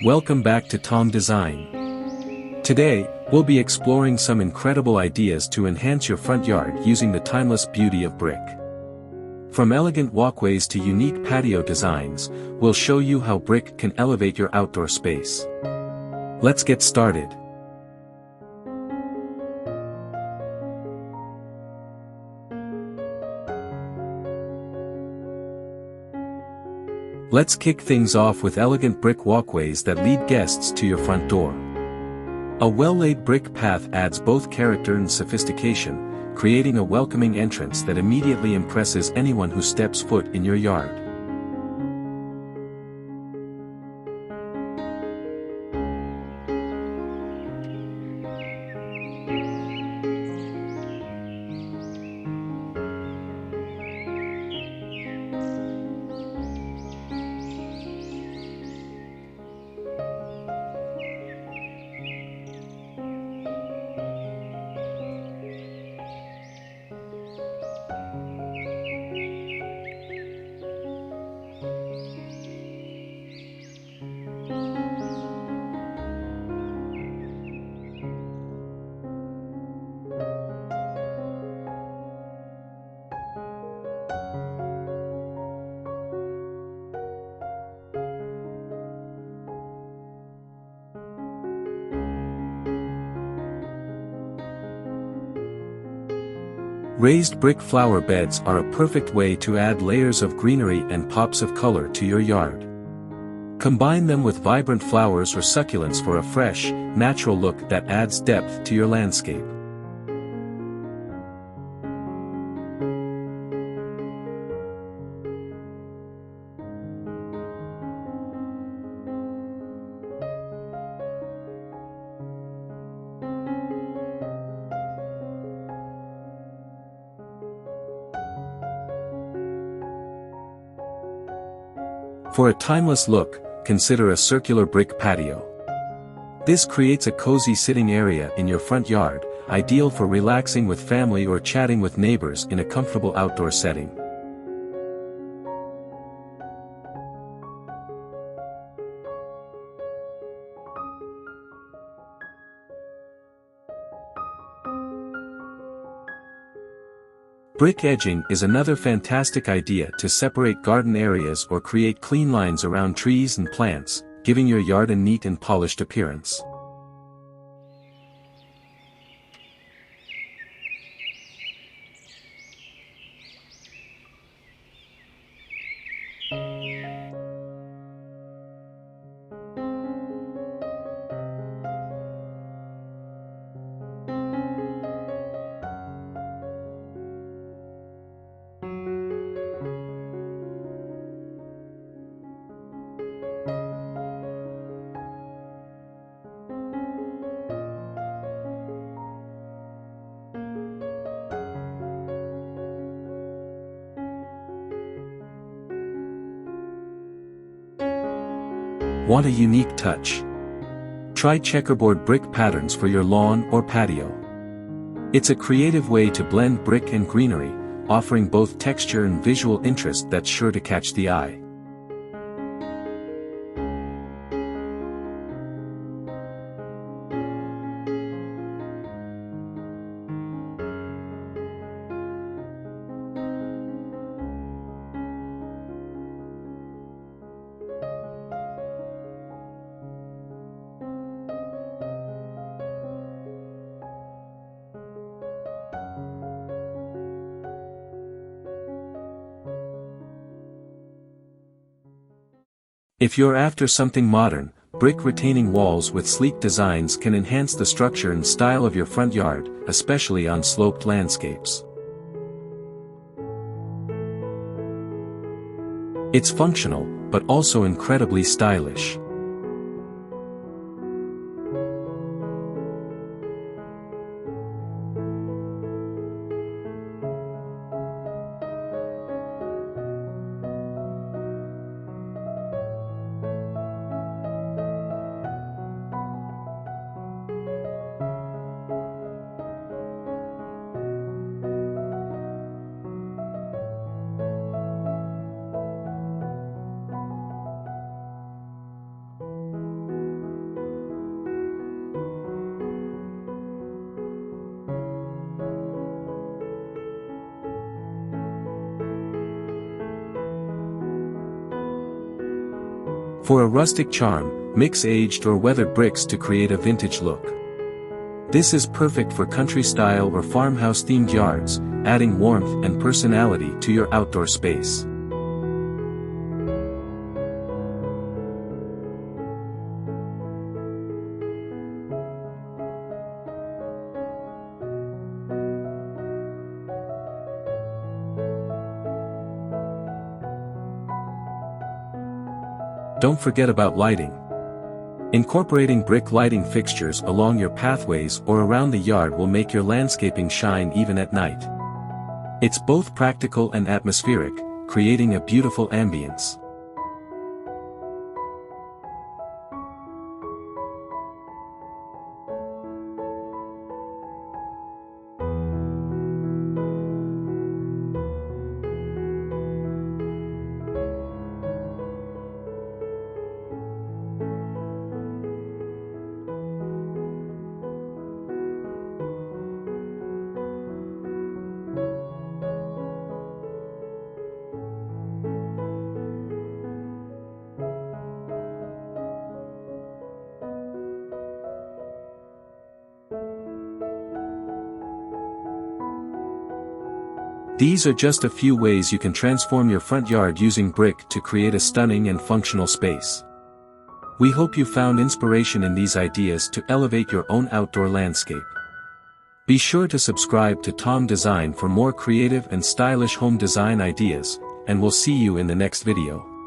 Welcome back to Tom Design. Today, we'll be exploring some incredible ideas to enhance your front yard using the timeless beauty of brick. From elegant walkways to unique patio designs, we'll show you how brick can elevate your outdoor space. Let's get started. Let's kick things off with elegant brick walkways that lead guests to your front door. A well-laid brick path adds both character and sophistication, creating a welcoming entrance that immediately impresses anyone who steps foot in your yard. Raised brick flower beds are a perfect way to add layers of greenery and pops of color to your yard. Combine them with vibrant flowers or succulents for a fresh, natural look that adds depth to your landscape. For a timeless look, consider a circular brick patio. This creates a cozy sitting area in your front yard, ideal for relaxing with family or chatting with neighbors in a comfortable outdoor setting. Brick edging is another fantastic idea to separate garden areas or create clean lines around trees and plants, giving your yard a neat and polished appearance. Want a unique touch? Try checkerboard brick patterns for your lawn or patio. It's a creative way to blend brick and greenery, offering both texture and visual interest that's sure to catch the eye. If you're after something modern, brick retaining walls with sleek designs can enhance the structure and style of your front yard, especially on sloped landscapes. It's functional, but also incredibly stylish. For a rustic charm, mix aged or weathered bricks to create a vintage look. This is perfect for country-style or farmhouse-themed yards, adding warmth and personality to your outdoor space. Don't forget about lighting. Incorporating brick lighting fixtures along your pathways or around the yard will make your landscaping shine even at night. It's both practical and atmospheric, creating a beautiful ambience. These are just a few ways you can transform your front yard using brick to create a stunning and functional space. We hope you found inspiration in these ideas to elevate your own outdoor landscape. Be sure to subscribe to Tom Design for more creative and stylish home design ideas, and we'll see you in the next video.